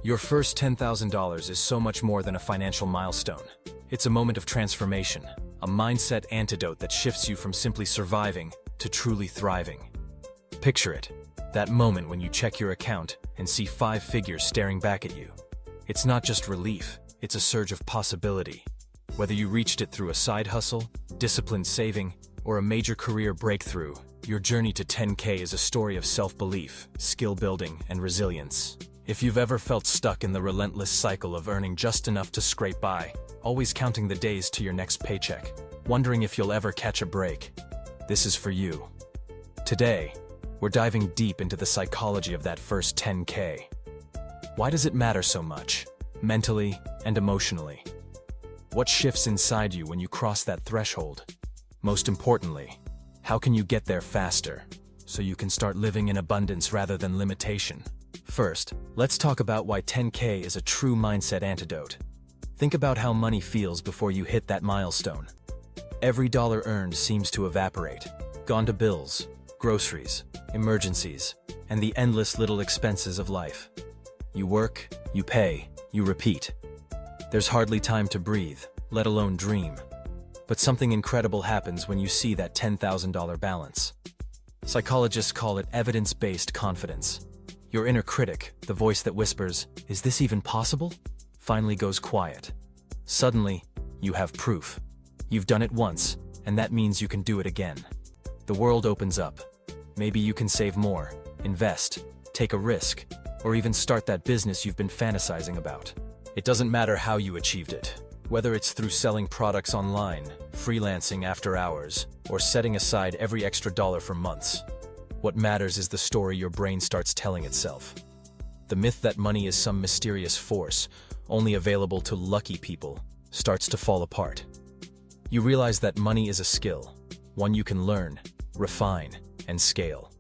Your first $10,000 is so much more than a financial milestone. It's a moment of transformation, a mindset antidote that shifts you from simply surviving to truly thriving. Picture it, that moment when you check your account and see 5 figures staring back at you. It's not just relief, it's a surge of possibility. Whether you reached it through a side hustle, disciplined saving, or a major career breakthrough, your journey to 10K is a story of self-belief, skill building, and resilience. If you've ever felt stuck in the relentless cycle of earning just enough to scrape by, always counting the days to your next paycheck, wondering if you'll ever catch a break, this is for you. Today, we're diving deep into the psychology of that first 10K. Why does it matter so much, mentally and emotionally? What shifts inside you when you cross that threshold? Most importantly, how can you get there faster, so you can start living in abundance rather than limitation? First, let's talk about why 10K is a true mindset antidote. Think about how money feels before you hit that milestone. Every dollar earned seems to evaporate, gone to bills, groceries, emergencies, and the endless little expenses of life. You work, you pay, you repeat. There's hardly time to breathe, let alone dream. But something incredible happens when you see that $10,000 balance. Psychologists call it evidence-based confidence. Your inner critic, the voice that whispers, "Is this even possible?" finally goes quiet. Suddenly, you have proof. You've done it once, and that means you can do it again. The world opens up. Maybe you can save more, invest, take a risk, or even start that business you've been fantasizing about. It doesn't matter how you achieved it, whether it's through selling products online, freelancing after hours, or setting aside every extra dollar for months. What matters is the story your brain starts telling itself. The myth that money is some mysterious force, only available to lucky people, starts to fall apart. You realize that money is a skill, one you can learn, refine, and scale.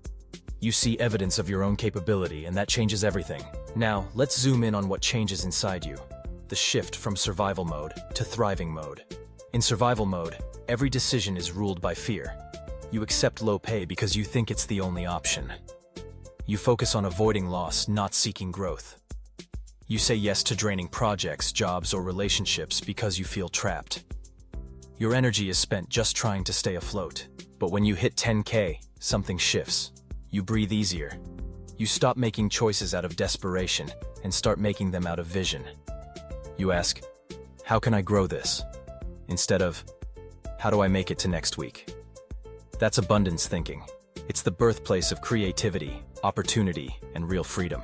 You see evidence of your own capability, and that changes everything. Now, let's zoom in on what changes inside you. The shift from survival mode to thriving mode. In survival mode, every decision is ruled by fear. You accept low pay because you think it's the only option. You focus on avoiding loss, not seeking growth. You say yes to draining projects, jobs, or relationships because you feel trapped. Your energy is spent just trying to stay afloat. But when you hit 10K, something shifts. You breathe easier. You stop making choices out of desperation and start making them out of vision. You ask, "How can I grow this?" instead of, "How do I make it to next week?" That's abundance thinking. It's the birthplace of creativity, opportunity, and real freedom.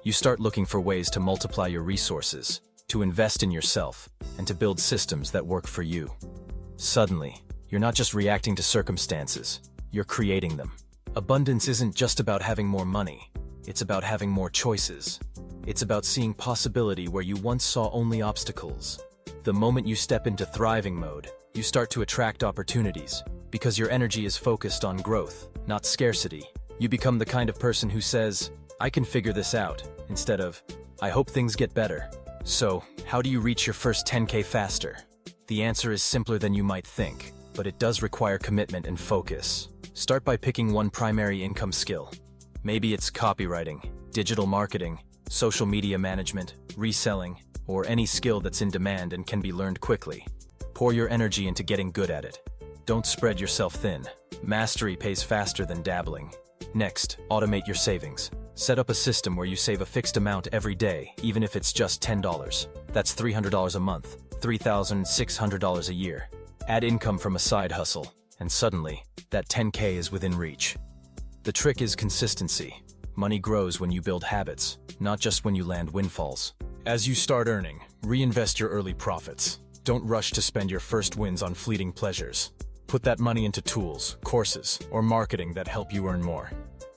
You start looking for ways to multiply your resources, to invest in yourself, and to build systems that work for you. Suddenly, you're not just reacting to circumstances, you're creating them. Abundance isn't just about having more money, it's about having more choices. It's about seeing possibility where you once saw only obstacles. The moment you step into thriving mode, you start to attract opportunities, because your energy is focused on growth, not scarcity. You become the kind of person who says, "I can figure this out," instead of, "I hope things get better." So, how do you reach your first 10K faster? The answer is simpler than you might think, but it does require commitment and focus. Start by picking one primary income skill. Maybe it's copywriting, digital marketing, social media management, reselling, or any skill that's in demand and can be learned quickly. Pour your energy into getting good at it. Don't spread yourself thin. Mastery pays faster than dabbling. Next, automate your savings. Set up a system where you save a fixed amount every day, even if it's just $10. That's $300 a month, $3,600 a year. Add income from a side hustle, and suddenly, that 10K is within reach. The trick is consistency. Money grows when you build habits, not just when you land windfalls. As you start earning, reinvest your early profits. Don't rush to spend your first wins on fleeting pleasures. Put that money into tools, courses, or marketing that help you earn more.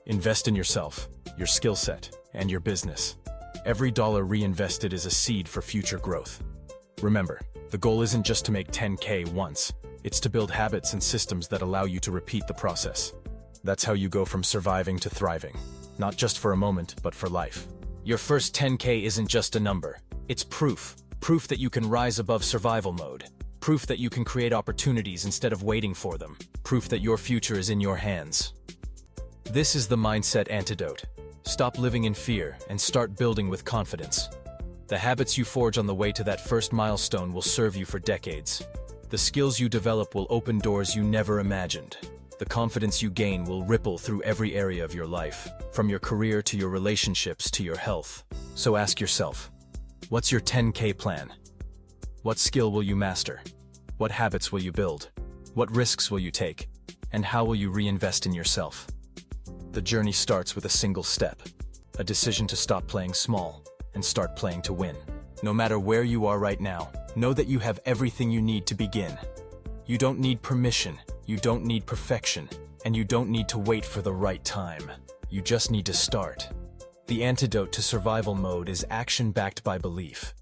Invest in yourself, your skill set, and your business. Every dollar reinvested is a seed for future growth. Remember, the goal isn't just to make 10K once. It's to build habits and systems that allow you to repeat the process. That's how you go from surviving to thriving. Not just for a moment, but for life. Your first 10K isn't just a number. It's proof. Proof that you can rise above survival mode. Proof that you can create opportunities instead of waiting for them. Proof that your future is in your hands. This is the Mindset Antidote. Stop living in fear and start building with confidence. The habits you forge on the way to that first milestone will serve you for decades. The skills you develop will open doors you never imagined. The confidence you gain will ripple through every area of your life, from your career to your relationships to your health. So ask yourself, what's your 10K plan? What skill will you master? What habits will you build? What risks will you take? And how will you reinvest in yourself? The journey starts with a single step, a decision to stop playing small and start playing to win. No matter where you are right now, know that you have everything you need to begin. You don't need permission, you don't need perfection, and you don't need to wait for the right time. You just need to start. The antidote to survival mode is action backed by belief.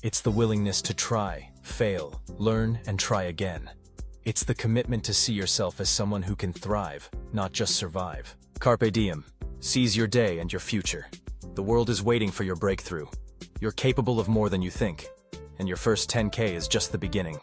It's the willingness to try, fail, learn, and try again. It's the commitment to see yourself as someone who can thrive, not just survive. Carpe diem. Seize your day and your future. The world is waiting for your breakthrough. You're capable of more than you think, and your first 10K is just the beginning.